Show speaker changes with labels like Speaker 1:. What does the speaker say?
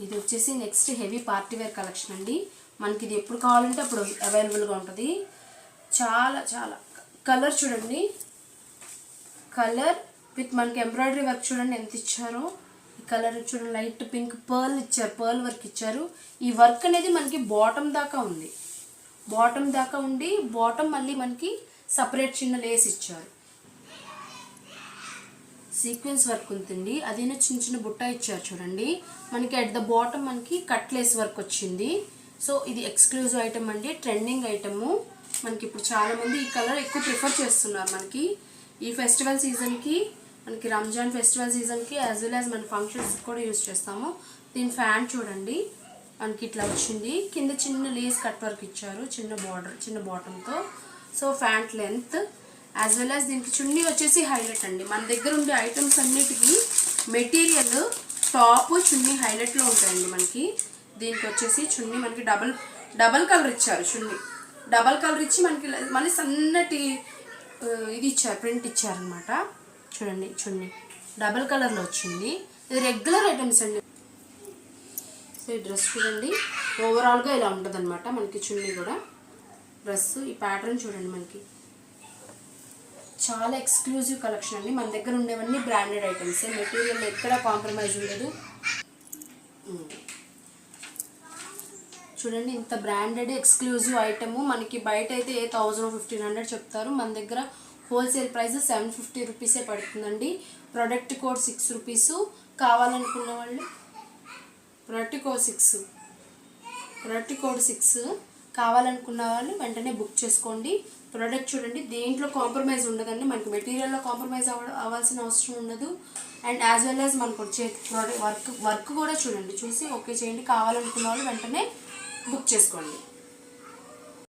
Speaker 1: ఇది వచ్చేసి next heavy party wear collection అండి. మనకి ఇది ఎప్పుడు కావాలంటే అప్పుడు అవైలబుల్గా ఉంటుంది. చాలా చాలా కలర్ చూడండి, కలర్ విత్ మనకి ఎంబ్రాయిడరీ వర్క్ చూడండి ఎంత ఇచ్చారో. ఈ కలర్ చూడండి, లైట్ పింక్ పర్ల్ ఇచ్చారు, పర్ల్ వర్క్ ఇచ్చారు. ఈ వర్క్ అనేది మనకి బాటమ్ దాకా ఉంది, బాటమ్ దాకా ఉండి బాటమ్ మళ్ళీ మనకి సపరేట్ చిన్న లేస్ ఇచ్చారు. సీక్వెన్స్ వర్క్ ఉందండి, అదేనా చిన్న చిన్న బుట్ట ఇచ్చారు చూడండి. మనకి అట్ ద బాటమ్ మనకి కట్ లేస్ వర్క్ వచ్చింది. సో ఇది ఎక్స్క్లూజివ్ ఐటమ్ అండి, ట్రెండింగ్ ఐటము. మనకి ఇప్పుడు చాలామంది ఈ కలర్ ఎక్కువ ప్రిఫర్ చేస్తున్నారు. మనకి ఈ ఫెస్టివల్ సీజన్కి, మనకి రంజాన్ ఫెస్టివల్ సీజన్కి యాజ్ వెల్ యాజ్ మన ఫంక్షన్స్ కూడా యూజ్ చేస్తాము. దీని ఫ్యాన్ చూడండి, మనకి ఇట్లా వచ్చింది. కింద చిన్న లేస్ కట్ వర్క్ ఇచ్చారు, చిన్న బార్డర్ చిన్న బాటంతో. So pant length as well as దీనికి చున్నీ వచ్చేసి హైలైట్ అండి. మన దగ్గర ఉండే ఐటమ్స్ అన్నిటికీ మెటీరియల్ టాప్ చున్నీ హైలైట్లో ఉంటాయండి. మనకి దీనికి వచ్చేసి చున్నీ మనకి డబల్ కలర్ ఇచ్చారు. చున్నీ డబల్ కలర్ ఇచ్చి మనకి మళ్ళీ సన్నటి ఇది ఇచ్చారు, ప్రింట్ ఇచ్చారనమాట. చూడండి చున్నీ డబల్ కలర్లో వచ్చింది. ఇది రెగ్యులర్ ఐటమ్స్ అండి. సో ఈ డ్రెస్ చూడండి, ఓవరాల్గా ఇలా ఉంటుంది అనమాట. మనకి చున్నీ కూడా డ్రెస్ ఈ ప్యాటర్న్ చూడండి, మనకి చాలా ఎక్స్క్లూజివ్ కలెక్షన్ అండి. మన దగ్గర ఉండేవన్నీ బ్రాండెడ్ ఐటమ్స్, మెటీరియల్ ఎక్కడ కాంప్రమైజ్ ఉండదు. చూడండి ఇంత బ్రాండెడ్ ఎక్స్క్లూజివ్ ఐటము. మనకి బయట అయితే 1000-1500 చెప్తారు, మన దగ్గర హోల్సేల్ ప్రైస్ 750 రూపీసే పడుతుందండి. Product code 6 rupees. కావాలనుకున్న వాళ్ళు ప్రొడక్ట్ కోడ్ 6 కావాలనుకున్న వాళ్ళు వెంటనే బుక్ చేసుకోండి. ప్రోడక్ట్ చూడండి, దేంట్లో కాంప్రమైజ్ ఉండదండి. మనకి మెటీరియల్లో కాంప్రమైజ్ అవ్వాల్సిన అవసరం ఉండదు. అండ్ యాజ్ వెల్ యాజ్ మనకు వచ్చే ప్రోడక్ట్ వర్క్ కూడా చూడండి, చూసి ఓకే చేయండి. కావాలనుకున్న వాళ్ళు వెంటనే బుక్ చేసుకోండి.